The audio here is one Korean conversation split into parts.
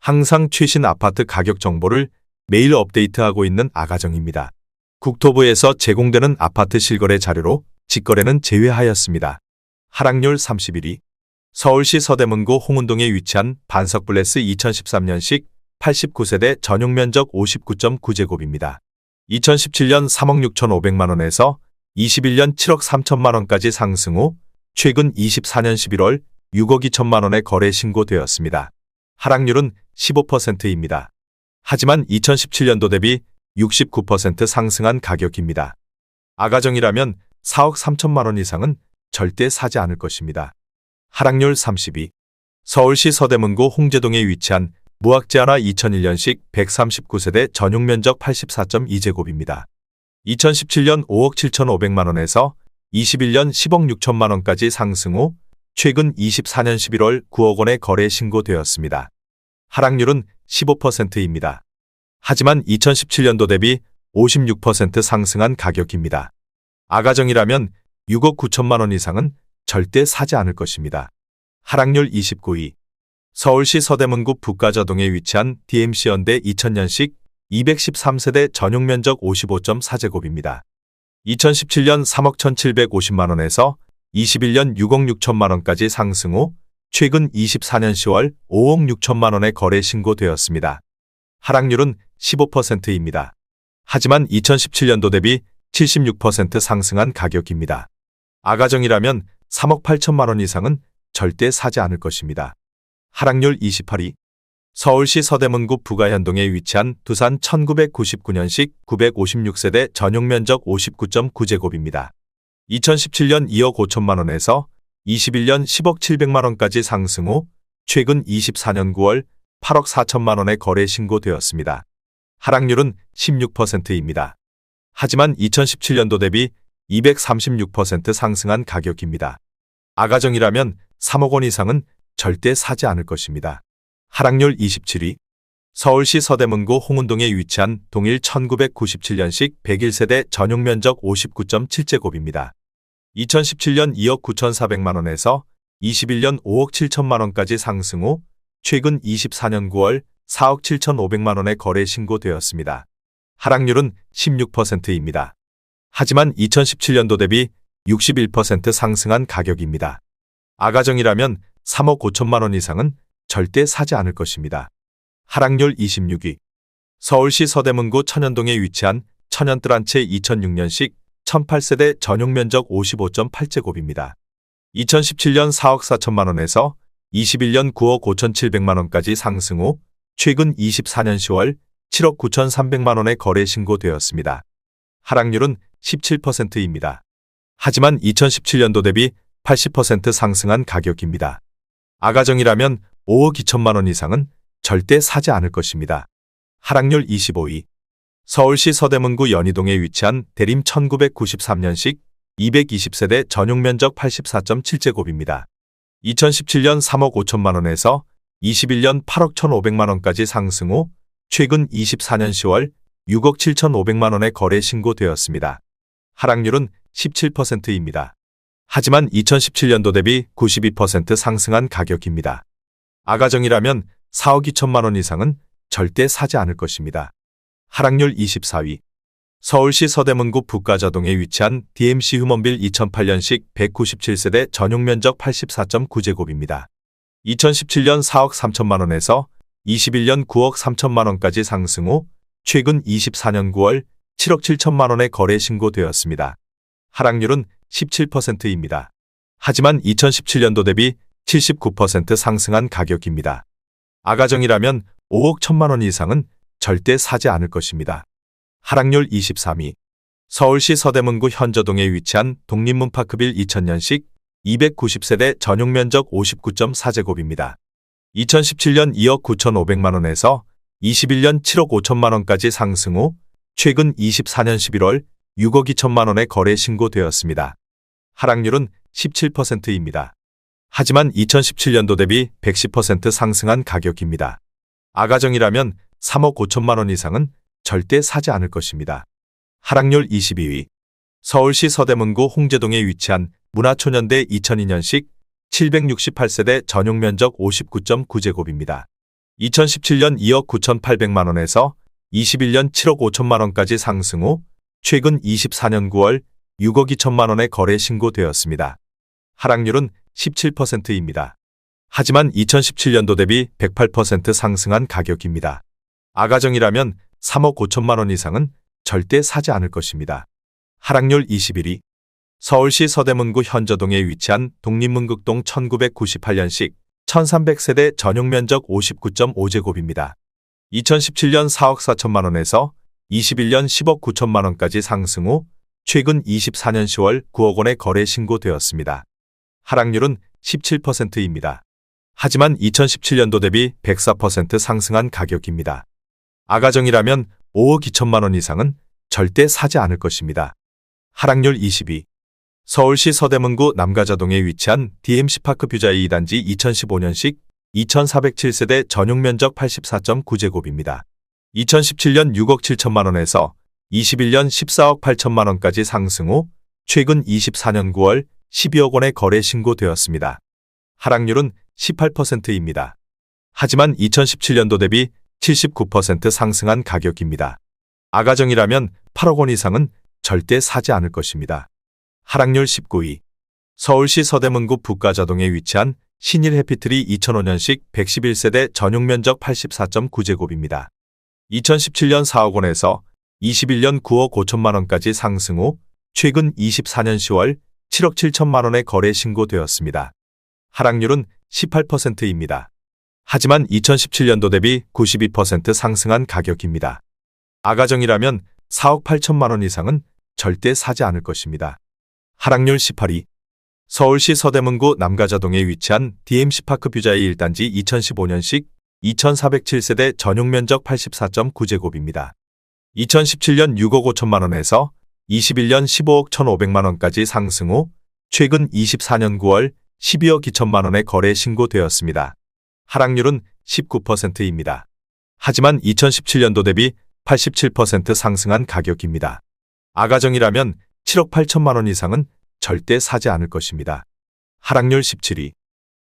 항상 최신 아파트 가격 정보를 매일 업데이트하고 있는 아가정입니다. 국토부에서 제공되는 아파트 실거래 자료로 직거래는 제외하였습니다. 하락률 31위. 서울시 서대문구 홍은동에 위치한 반석블레스 2013년식 89세대 전용 면적 59.9제곱입니다. 2017년 3억 6,500만 원에서 21년 7억 3천만 원까지 상승 후 최근 24년 11월 6억 2천만 원에 거래 신고되었습니다. 하락률은 15%입니다. 하지만 2017년도 대비 69% 상승한 가격입니다. 아가정이라면 4억 3천만 원 이상은 절대 사지 않을 것입니다. 하락률 32. 서울시 서대문구 홍제동에 위치한 무학재하나 2001년식 139세대 전용 면적 84.2제곱입니다. 2017년 5억 7,500만 원에서 21년 10억 6천만 원까지 상승 후 최근 24년 11월 9억 원에 거래 신고되었습니다. 하락률은 15%입니다. 하지만 2017년도 대비 56% 상승한 가격입니다. 아가정이라면 6억 9천만 원 이상은 절대 사지 않을 것입니다. 하락률 29위. 서울시 서대문구 북가자동에 위치한 DMC현대 2000년식 213세대 전용 면적 55.4제곱입니다. 2017년 3억 1,750만 원에서 21년 6억 6천만 원까지 상승 후 최근 24년 10월 5억 6천만 원에 거래 신고되었습니다. 하락률은 15%입니다. 하지만 2017년도 대비 76% 상승한 가격입니다. 아가정이라면 3억 8천만 원 이상은 절대 사지 않을 것입니다. 하락률 28위. 서울시 서대문구 부가현동에 위치한 두산 1999년식 956세대 전용 면적 59.9제곱입니다. 2017년 2억 5천만 원에서 21년 10억 700만 원까지 상승 후 최근 24년 9월 8억 4천만 원에 거래 신고되었습니다. 하락률은 16%입니다. 하지만 2017년도 대비 236% 상승한 가격입니다. 아가정이라면 3억 원 이상은 절대 사지 않을 것입니다. 하락률 27위. 서울시 서대문구 홍은동에 위치한 동일 1997년식 101세대 전용 면적 59.7제곱입니다. 2017년 2억 9,400만 원에서 21년 5억 7천만 원까지 상승 후 최근 24년 9월 4억 7,500만 원에 거래 신고되었습니다. 하락률은 16%입니다. 하지만 2017년도 대비 61% 상승한 가격입니다. 아가정이라면 3억 5천만 원 이상은 절대 사지 않을 것입니다. 하락률 26위. 서울시 서대문구 천연동에 위치한 천연뜰한채 2006년식 1008세대 전용 면적 55.8제곱입니다. 2017년 4억 4천만 원에서 21년 9억 5,700만 원까지 상승 후 최근 24년 10월 7억 9,300만 원에 거래 신고되었습니다. 하락률은 17%입니다. 하지만 2017년도 대비 80% 상승한 가격입니다. 아가정이라면 5억 2천만 원 이상은 절대 사지 않을 것입니다. 하락률 25위. 서울시 서대문구 연희동에 위치한 대림 1993년식 220세대 전용 면적 84.7제곱입니다. 2017년 3억 5천만 원에서 21년 8억 1,500만 원까지 상승 후 최근 24년 10월 6억 7,500만 원에 거래 신고되었습니다. 하락률은 17%입니다. 하지만 2017년도 대비 92% 상승한 가격입니다. 아가정이라면 4억 2천만 원 이상은 절대 사지 않을 것입니다. 하락률 24위. 서울시 서대문구 북가자동에 위치한 DMC 휴먼빌 2008년식 197세대 전용 면적 84.9제곱입니다. 2017년 4억 3천만 원에서 21년 9억 3천만 원까지 상승 후 최근 24년 9월 7억 7천만 원에 거래 신고되었습니다. 하락률은 17%입니다. 하지만 2017년도 대비 79% 상승한 가격입니다. 아가정이라면 5억 1천만 원 이상은 절대 사지 않을 것입니다. 하락률 23위. 서울시 서대문구 현저동에 위치한 독립문파크빌 2000년식 290세대 전용 면적 59.4제곱입니다. 2017년 2억 9,500만 원에서 21년 7억 5천만 원까지 상승 후 최근 24년 11월 6억 2천만 원에 거래 신고되었습니다. 하락률은 17%입니다. 하지만 2017년도 대비 110% 상승한 가격입니다. 아가정이라면 3억 5천만 원 이상은 절대 사지 않을 것입니다. 하락률 22위. 서울시 서대문구 홍제동에 위치한 문화초년대 2002년식 768세대 전용 면적 59.9제곱입니다. 2017년 2억 9,800만 원에서 21년 7억 5천만 원까지 상승 후 최근 24년 9월 6억 2천만 원의 거래 신고되었습니다. 하락률은 17%입니다. 하지만 2017년도 대비 108% 상승한 가격입니다. 아가정이라면 3억 5천만 원 이상은 절대 사지 않을 것입니다. 하락률 21위. 서울시 서대문구 현저동에 위치한 독립문극동 1998년식 1300세대 전용 면적 59.5제곱입니다. 2017년 4억 4천만 원에서 21년 10억 9천만 원까지 상승 후 최근 24년 10월 9억 원에 거래 신고되었습니다. 하락률은 17%입니다. 하지만 2017년도 대비 104% 상승한 가격입니다. 아가정이라면 5억 2천만 원 이상은 절대 사지 않을 것입니다. 하락률 22. 서울시 서대문구 남가자동에 위치한 DMC파크 뷰자이 2단지 2015년식 2407세대 전용 면적 84.9제곱입니다. 2017년 6억 7천만 원에서 21년 14억 8천만 원까지 상승 후 최근 24년 9월 12억 원에 거래 신고되었습니다. 하락률은 18%입니다. 하지만 2017년도 대비 79% 상승한 가격입니다. 아가정이라면 8억 원 이상은 절대 사지 않을 것입니다. 하락률 19위. 서울시 서대문구 북가자동에 위치한 신일 해피트리 2005년식 111세대 전용 면적 84.9제곱입니다. 2017년 4억 원에서 21년 9억 5천만 원까지 상승 후 최근 24년 10월 7억 7천만 원에 거래 신고되었습니다. 하락률은 18%입니다. 하지만 2017년도 대비 92% 상승한 가격입니다. 아가정이라면 4억 8천만 원 이상은 절대 사지 않을 것입니다. 하락률 18위. 서울시 서대문구 남가자동에 위치한 DMC파크 뷰자이 1단지 2015년식 2407세대 전용 면적 84.9제곱입니다. 2017년 6억 5천만 원에서 21년 15억 1,500만 원까지 상승 후 최근 24년 9월 12억 2천만 원에 거래 신고되었습니다. 하락률은 19%입니다. 하지만 2017년도 대비 87% 상승한 가격입니다. 아가정이라면 7억 8천만 원 이상은 절대 사지 않을 것입니다. 하락률 17위.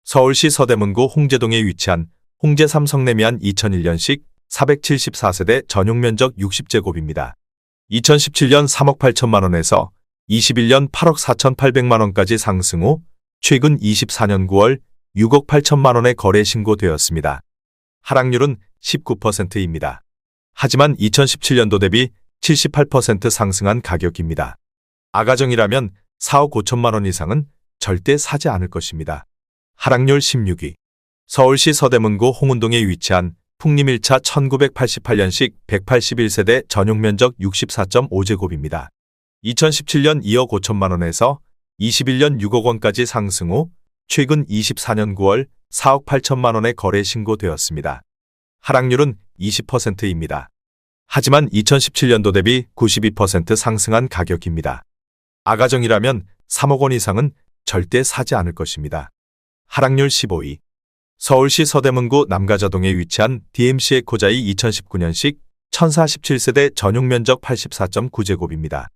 서울시 서대문구 홍제동에 위치한 홍제 삼성레미안 2001년식 474세대 전용 면적 60제곱입니다. 2017년 3억 8천만 원에서 21년 8억 4,800만 원까지 상승 후 최근 24년 9월 6억 8천만 원에 거래 신고되었습니다. 하락률은 19%입니다. 하지만 2017년도 대비 78% 상승한 가격입니다. 아가정이라면 4억 5천만 원 이상은 절대 사지 않을 것입니다. 하락률 16위. 서울시 서대문구 홍은동에 위치한 풍림 1차 1988년식 181세대 전용 면적 64.5제곱입니다. 2017년 2억 5천만 원에서 21년 6억 원까지 상승 후 최근 24년 9월 4억 8천만 원에 거래 신고되었습니다. 하락률은 20%입니다. 하지만 2017년도 대비 92% 상승한 가격입니다. 아가정이라면 3억 원 이상은 절대 사지 않을 것입니다. 하락률 15위. 서울시 서대문구 남가자동에 위치한 DMC 에코자이 2019년식 1047세대 전용 면적 84.9제곱입니다.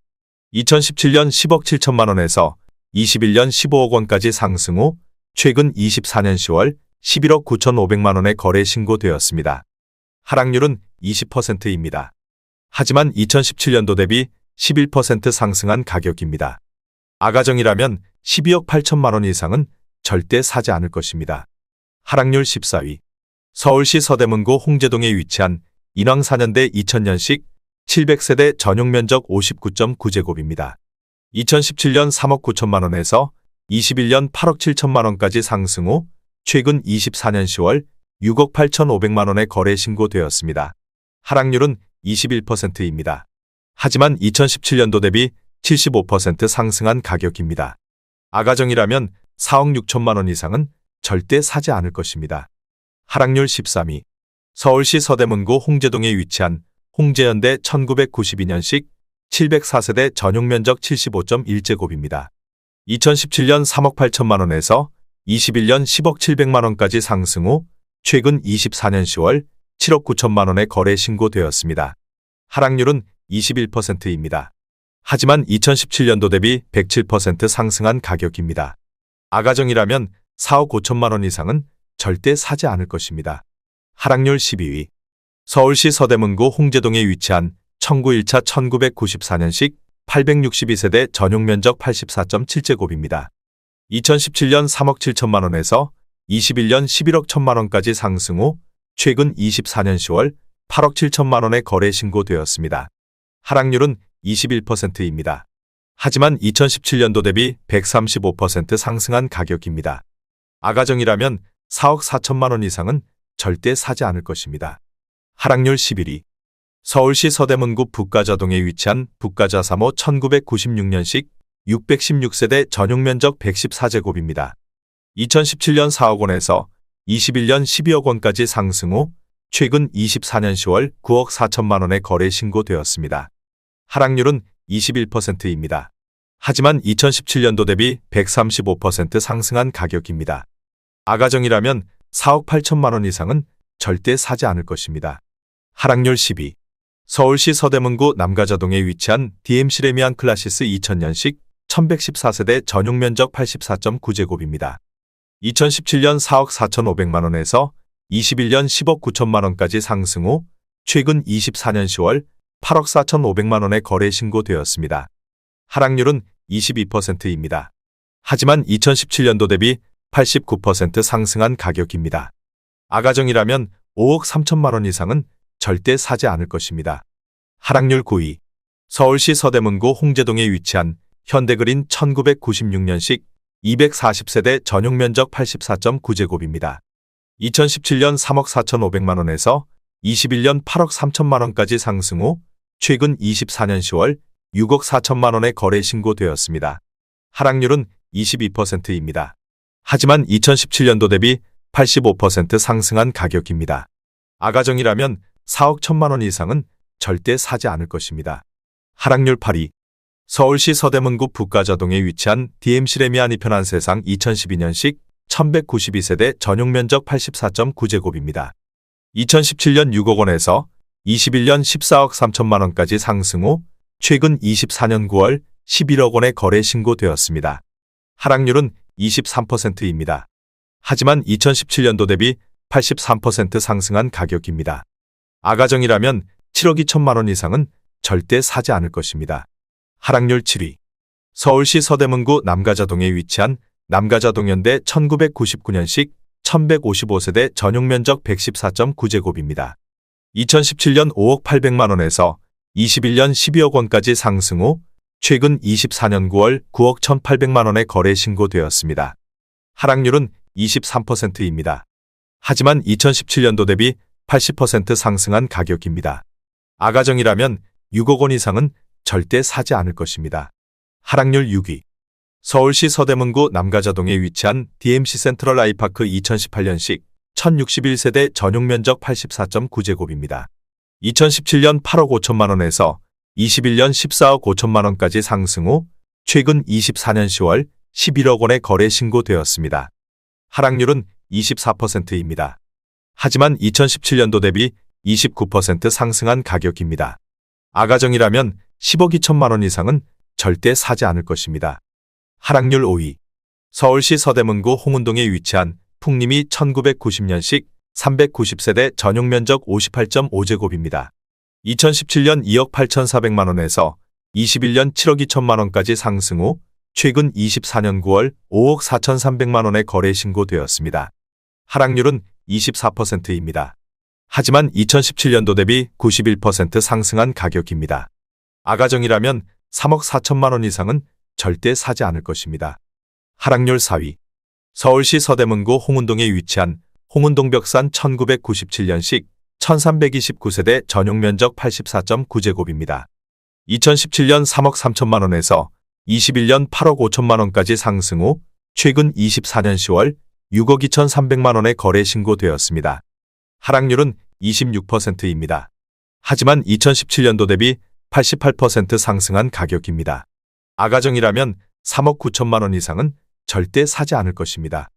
2017년 10억 7천만 원에서 21년 15억 원까지 상승 후 최근 24년 10월 11억 9,500만 원에 거래 신고되었습니다. 하락률은 20%입니다. 하지만 2017년도 대비 11% 상승한 가격입니다. 아가정이라면 12억 8천만 원 이상은 절대 사지 않을 것입니다. 하락률 14위. 서울시 서대문구 홍제동에 위치한 인왕 4년대 2000년식 700세대 전용 면적 59.9제곱입니다. 2017년 3억 9천만 원에서 21년 8억 7천만 원까지 상승 후 최근 24년 10월 6억 8,500만 원에 거래 신고되었습니다. 하락률은 21%입니다. 하지만 2017년도 대비 75% 상승한 가격입니다. 아가정이라면 4억 6천만 원 이상은 절대 사지 않을 것입니다. 하락률 13위. 서울시 서대문구 홍제동에 위치한 홍제현대 1992년식 704세대 전용 면적 75.1제곱입니다. 2017년 3억 8천만 원에서 21년 10억 700만 원까지 상승 후 최근 24년 10월 7억 9천만 원에 거래 신고되었습니다. 하락률은 21%입니다. 하지만 2017년도 대비 107% 상승한 가격입니다. 아가정이라면 4억 5천만 원 이상은 절대 사지 않을 것입니다. 하락률 12위. 서울시 서대문구 홍제동에 위치한 청구 1차 1994년식 862세대 전용 면적 84.7제곱입니다. 2017년 3억 7천만 원에서 21년 11억 1천만 원까지 상승 후 최근 24년 10월 8억 7천만 원에 거래 신고되었습니다. 하락률은 21%입니다. 하지만 2017년도 대비 135% 상승한 가격입니다. 아가정이라면 4억 4천만 원 이상은 절대 사지 않을 것입니다. 하락률 11위. 서울시 서대문구 북가자동에 위치한 북가자 3호 1996년식 616세대 전용 면적 114제곱입니다. 2017년 4억 원에서 21년 12억 원까지 상승 후 최근 24년 10월 9억 4천만 원에 거래 신고되었습니다. 하락률은 21%입니다. 하지만 2017년도 대비 135% 상승한 가격입니다. 아가정이라면 4억 8천만 원 이상은 절대 사지 않을 것입니다. 하락률 10위. 서울시 서대문구 남가자동에 위치한 DM 시레미안 클라시스 2000년식 1114세대 전용 면적 84.9제곱입니다. 2017년 4억 4,500만 원에서 21년 10억 9천만 원까지 상승 후 최근 24년 10월 8억 4,500만 원에 거래 신고되었습니다. 하락률은 22%입니다. 하지만 2017년도 대비 89% 상승한 가격입니다. 아가정이라면 5억 3천만 원 이상은 절대 사지 않을 것입니다. 하락률 9위. 서울시 서대문구 홍제동에 위치한 현대그린 1996년식 240세대 전용 면적 84.9제곱입니다. 2017년 3억 4,500만 원에서 21년 8억 3천만 원까지 상승 후 최근 24년 10월 6억 4천만 원에 거래 신고되었습니다. 하락률은 22%입니다. 하지만 2017년도 대비 85% 상승한 가격입니다. 아가정이라면 4억 1천만 원 이상은 절대 사지 않을 것입니다. 하락률 8위. 서울시 서대문구 북가자동에 위치한 DM 시레미안 이편한 세상 2012년식 1192세대 전용 면적 84.9제곱입니다. 2017년 6억 원에서 21년 14억 3천만 원까지 상승 후 최근 24년 9월 11억 원에 거래 신고되었습니다. 하락률은 23%입니다. 하지만 2017년도 대비 83% 상승한 가격입니다. 아가정이라면 7억 2천만 원 이상은 절대 사지 않을 것입니다. 하락률 7위. 서울시 서대문구 남가자동에 위치한 남가자동현대 1999년식 1155세대 전용 면적 114.9제곱입니다. 2017년 5억 800만 원에서 21년 12억 원까지 상승 후 최근 24년 9월 9억 1,800만 원에 거래 신고되었습니다. 하락률은 23%입니다. 하지만 2017년도 대비 80% 상승한 가격입니다. 아가정이라면 6억 원 이상은 절대 사지 않을 것입니다. 하락률 6위. 서울시 서대문구 남가자동에 위치한 DMC 센트럴 아이파크 2018년식 1061세대 전용 면적 84.9제곱입니다. 2017년 8억 5천만 원에서 21년 14억 5천만 원까지 상승 후 최근 24년 10월 11억 원에 거래 신고되었습니다. 하락률은 24%입니다. 하지만 2017년도 대비 29% 상승한 가격입니다. 아가정이라면 10억 2천만 원 이상은 절대 사지 않을 것입니다. 하락률 5위. 서울시 서대문구 홍은동에 위치한 풍림이 1990년식 390세대 전용 면적 58.5제곱입니다. 2017년 2억 8,400만 원에서 21년 7억 2천만 원까지 상승 후 최근 24년 9월 5억 4,300만 원에 거래 신고되었습니다. 하락률은 24%입니다. 하지만 2017년도 대비 91% 상승한 가격입니다. 아가정이라면 3억 4천만 원 이상은 절대 사지 않을 것입니다. 하락률 4위. 서울시 서대문구 홍은동에 위치한 홍은동벽산 1997년식 1329세대 전용 면적 84.9제곱입니다. 2017년 3억 3천만 원에서 21년 8억 5천만 원까지 상승 후 최근 24년 10월 6억 2,300만 원에 거래 신고되었습니다. 하락률은 26%입니다. 하지만 2017년도 대비 88% 상승한 가격입니다. 아가정이라면 3억 9천만 원 이상은 절대 사지 않을 것입니다.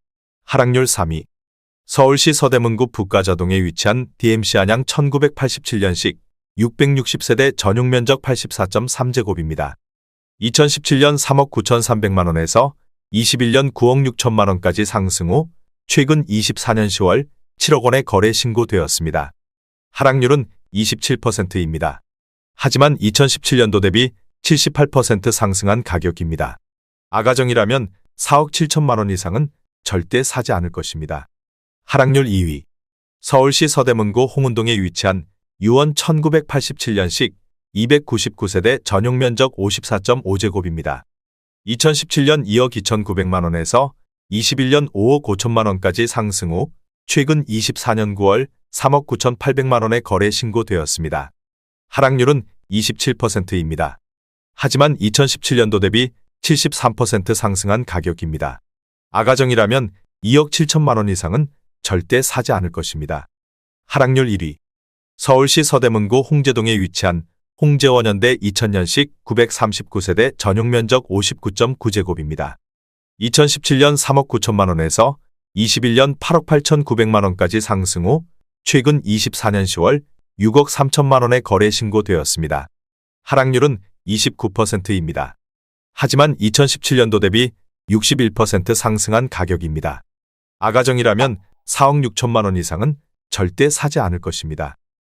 하락률 3위. 서울시 서대문구 북가자동에 위치한 DMC 안양 1987년식 660세대 전용 면적 84.3제곱입니다. 2017년 3억 9,300만 원에서 21년 9억 6천만 원까지 상승 후 최근 24년 10월 7억 원의 거래 신고되었습니다. 하락률은 27%입니다. 하지만 2017년도 대비 78% 상승한 가격입니다. 아가정이라면 4억 7천만 원 이상은 절대 사지 않을 것입니다. 하락률 2위. 서울시 서대문구 홍은동에 위치한 유원 1987년식 299세대 전용 면적 54.5제곱입니다. 2017년 2억 2,900만 원에서 21년 5억 5천만 원까지 상승 후 최근 24년 9월 3억 9,800만 원의 거래 신고되었습니다. 하락률은 27%입니다. 하지만 2017년도 대비 73% 상승한 가격입니다. 아가정이라면 2억 7천만 원 이상은 절대 사지 않을 것입니다. 하락률 1위. 서울시 서대문구 홍제동에 위치한 홍제원현대 2000년식 939세대 전용 면적 59.9제곱입니다. 2017년 3억 9천만 원에서 21년 8억 8,900만 원까지 상승 후 최근 24년 10월 6억 3천만 원의 거래 신고되었습니다. 하락률은 29%입니다. 하지만 2017년도 대비 61% 상승한 가격입니다. 아가정이라면 4억 6천만 원 이상은 절대 사지 않을 것입니다.